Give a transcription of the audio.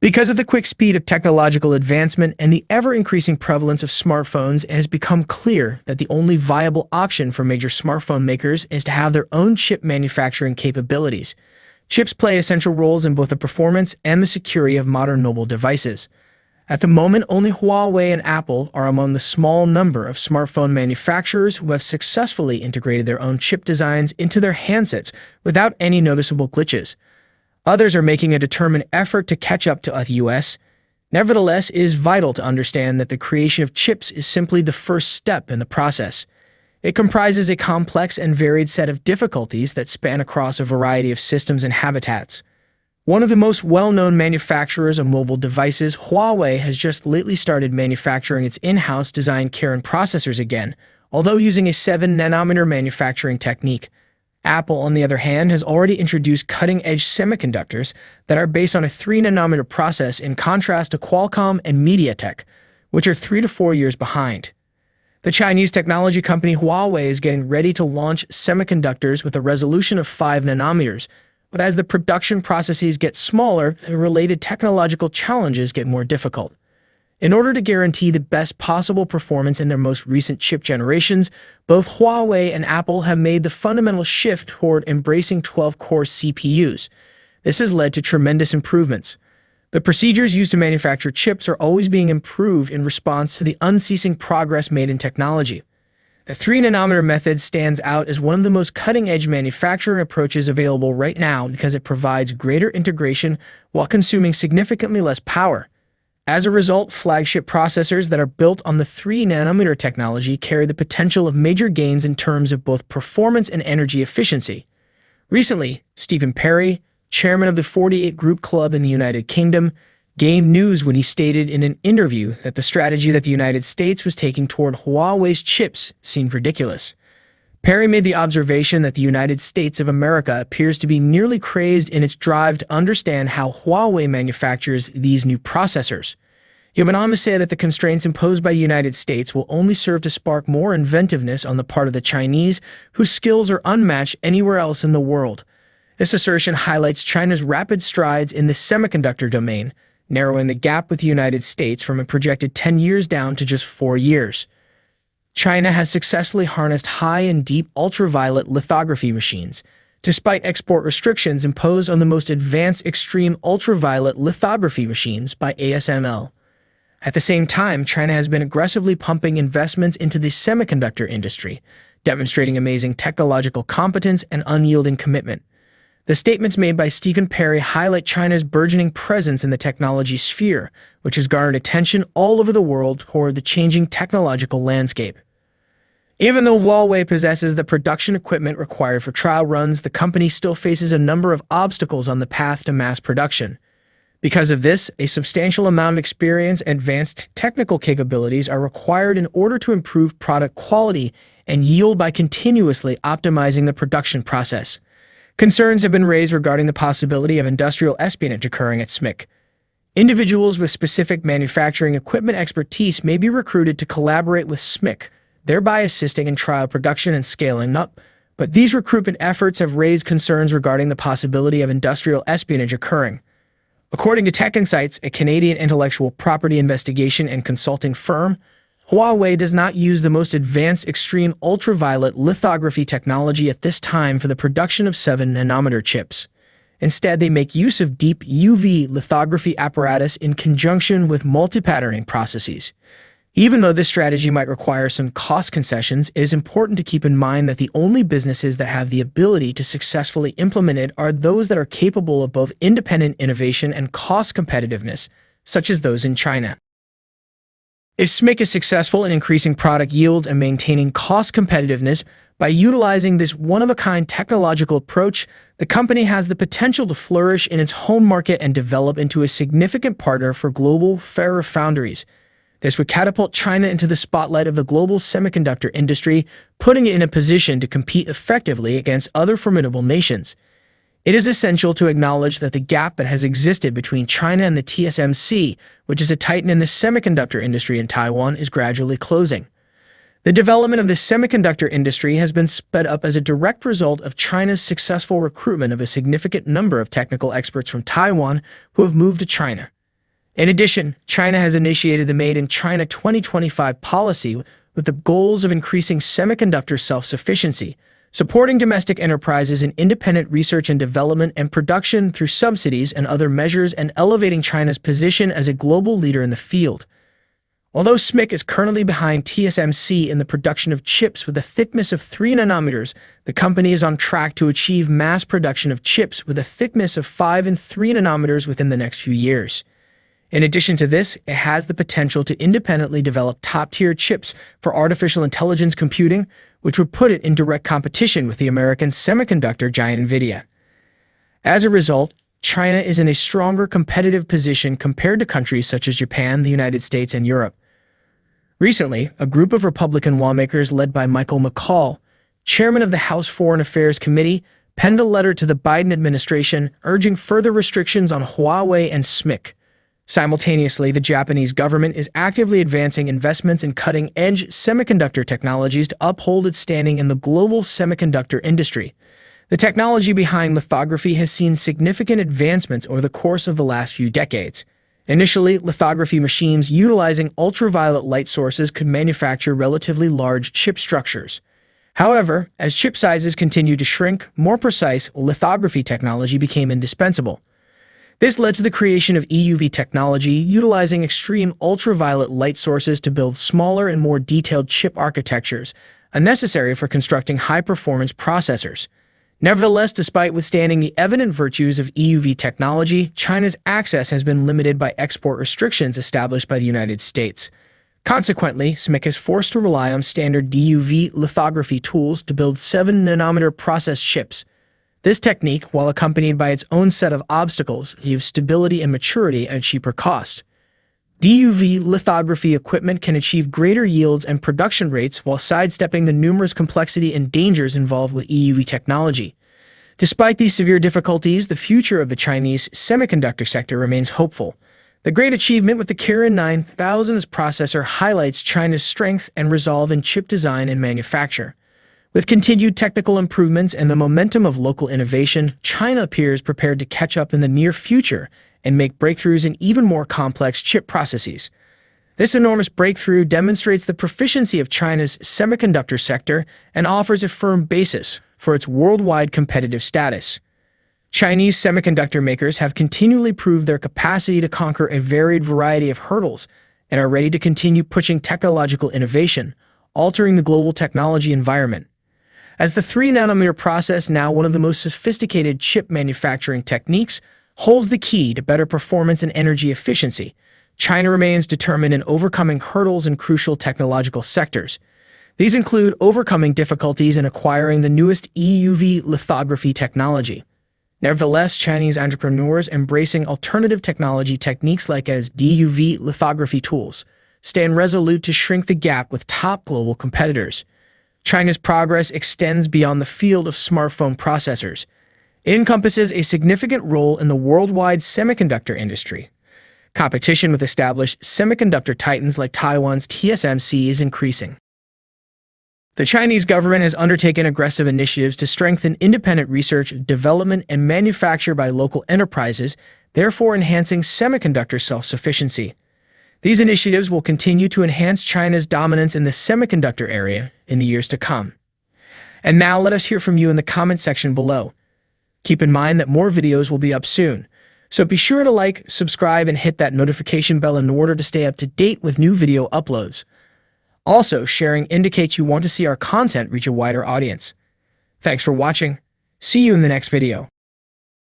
Because of the quick speed of technological advancement and the ever-increasing prevalence of smartphones, it has become clear that the only viable option for major smartphone makers is to have their own chip manufacturing capabilities. Chips play essential roles in both the performance and the security of modern mobile devices. At the moment, only Huawei and Apple are among the small number of smartphone manufacturers who have successfully integrated their own chip designs into their handsets without any noticeable glitches. Others are making a determined effort to catch up to the US. Nevertheless, it is vital to understand that the creation of chips is simply the first step in the process. It comprises a complex and varied set of difficulties that span across a variety of systems and habitats. One of the most well-known manufacturers of mobile devices, Huawei, has just lately started manufacturing its in-house designed Kirin processors again, although using a 7-nanometer manufacturing technique. Apple, on the other hand, has already introduced cutting-edge semiconductors that are based on a 3-nanometer process in contrast to Qualcomm and MediaTek, which are 3 to 4 years behind. The Chinese technology company Huawei is getting ready to launch semiconductors with a resolution of 5 nanometers, but as the production processes get smaller, the related technological challenges get more difficult. In order to guarantee the best possible performance in their most recent chip generations, both Huawei and Apple have made the fundamental shift toward embracing 12-core CPUs. This has led to tremendous improvements. The procedures used to manufacture chips are always being improved in response to the unceasing progress made in technology. The 3-nanometer method stands out as one of the most cutting-edge manufacturing approaches available right now because it provides greater integration while consuming significantly less power. As a result, flagship processors that are built on the 3-nanometer technology carry the potential of major gains in terms of both performance and energy efficiency. Recently, Stephen Perry, chairman of the 48 Group Club in the United Kingdom, gained news when he stated in an interview that the strategy that the United States was taking toward Huawei's chips seemed ridiculous. Perry made the observation that the United States of America appears to be nearly crazed in its drive to understand how Huawei manufactures these new processors. He went on to say that the constraints imposed by the United States will only serve to spark more inventiveness on the part of the Chinese, whose skills are unmatched anywhere else in the world. This assertion highlights China's rapid strides in the semiconductor domain, narrowing the gap with the United States from a projected 10 years down to just 4 years. China has successfully harnessed high and deep ultraviolet lithography machines, despite export restrictions imposed on the most advanced extreme ultraviolet lithography machines by ASML. At the same time, China has been aggressively pumping investments into the semiconductor industry, demonstrating amazing technological competence and unyielding commitment. The statements made by Stephen Perry highlight China's burgeoning presence in the technology sphere, which has garnered attention all over the world toward the changing technological landscape. Even though Huawei possesses the production equipment required for trial runs, the company still faces a number of obstacles on the path to mass production. Because of this, a substantial amount of experience and advanced technical capabilities are required in order to improve product quality and yield by continuously optimizing the production process. Concerns have been raised regarding the possibility of industrial espionage occurring at SMIC. Individuals with specific manufacturing equipment expertise may be recruited to collaborate with SMIC, thereby assisting in trial production and scaling up, but these recruitment efforts have raised concerns regarding the possibility of industrial espionage occurring. According to Tech Insights, a Canadian intellectual property investigation and consulting firm, Huawei does not use the most advanced extreme ultraviolet lithography technology at this time for the production of 7-nanometer chips. Instead, they make use of deep UV lithography apparatus in conjunction with multi-patterning processes. Even though this strategy might require some cost concessions, it is important to keep in mind that the only businesses that have the ability to successfully implement it are those that are capable of both independent innovation and cost competitiveness, such as those in China. If SMIC is successful in increasing product yields and maintaining cost competitiveness by utilizing this one-of-a-kind technological approach, the company has the potential to flourish in its home market and develop into a significant partner for global foundries. This would catapult China into the spotlight of the global semiconductor industry, putting it in a position to compete effectively against other formidable nations. It is essential to acknowledge that the gap that has existed between China and the TSMC, which is a titan in the semiconductor industry in Taiwan, is gradually closing. The development of the semiconductor industry has been sped up as a direct result of China's successful recruitment of a significant number of technical experts from Taiwan who have moved to China. In addition, China has initiated the Made in China 2025 policy with the goals of increasing semiconductor self-sufficiency, supporting domestic enterprises in independent research and development and production through subsidies and other measures, and elevating China's position as a global leader in the field. Although SMIC is currently behind TSMC in the production of chips with a thickness of 3 nanometers, the company is on track to achieve mass production of chips with a thickness of 5 and 3 nanometers within the next few years. In addition to this, it has the potential to independently develop top-tier chips for artificial intelligence computing, which would put it in direct competition with the American semiconductor giant NVIDIA. As a result, China is in a stronger competitive position compared to countries such as Japan, the United States, and Europe. Recently, a group of Republican lawmakers led by Michael McCaul, chairman of the House Foreign Affairs Committee, penned a letter to the Biden administration urging further restrictions on Huawei and SMIC. Simultaneously, the Japanese government is actively advancing investments in cutting-edge semiconductor technologies to uphold its standing in the global semiconductor industry. The technology behind lithography has seen significant advancements over the course of the last few decades. Initially, lithography machines utilizing ultraviolet light sources could manufacture relatively large chip structures. However, as chip sizes continued to shrink, more precise lithography technology became indispensable. This led to the creation of EUV technology, utilizing extreme ultraviolet light sources to build smaller and more detailed chip architectures, necessary for constructing high-performance processors. Nevertheless, despite withstanding the evident virtues of EUV technology, China's access has been limited by export restrictions established by the United States. Consequently, SMIC is forced to rely on standard DUV lithography tools to build 7-nanometer process chips. This technique, while accompanied by its own set of obstacles, gives stability and maturity at a cheaper cost. DUV lithography equipment can achieve greater yields and production rates while sidestepping the numerous complexity and dangers involved with EUV technology. Despite these severe difficulties, the future of the Chinese semiconductor sector remains hopeful. The great achievement with the Kirin 9000's processor highlights China's strength and resolve in chip design and manufacture. With continued technical improvements and the momentum of local innovation, China appears prepared to catch up in the near future and make breakthroughs in even more complex chip processes. This enormous breakthrough demonstrates the proficiency of China's semiconductor sector and offers a firm basis for its worldwide competitive status. Chinese semiconductor makers have continually proved their capacity to conquer a varied variety of hurdles and are ready to continue pushing technological innovation, altering the global technology environment. As the 3-nanometer process, now one of the most sophisticated chip manufacturing techniques, holds the key to better performance and energy efficiency, China remains determined in overcoming hurdles in crucial technological sectors. These include overcoming difficulties in acquiring the newest EUV lithography technology. Nevertheless, Chinese entrepreneurs embracing alternative technology techniques like as DUV lithography tools stand resolute to shrink the gap with top global competitors. China's progress extends beyond the field of smartphone processors. It encompasses a significant role in the worldwide semiconductor industry. Competition with established semiconductor titans like Taiwan's TSMC is increasing. The Chinese government has undertaken aggressive initiatives to strengthen independent research, development, and manufacture by local enterprises, therefore enhancing semiconductor self-sufficiency. These initiatives will continue to enhance China's dominance in the semiconductor area in the years to come. And now let us hear from you in the comment section below. Keep in mind that more videos will be up soon, so be sure to like, subscribe, and hit that notification bell in order to stay up to date with new video uploads. Also, sharing indicates you want to see our content reach a wider audience. Thanks for watching. See you in the next video.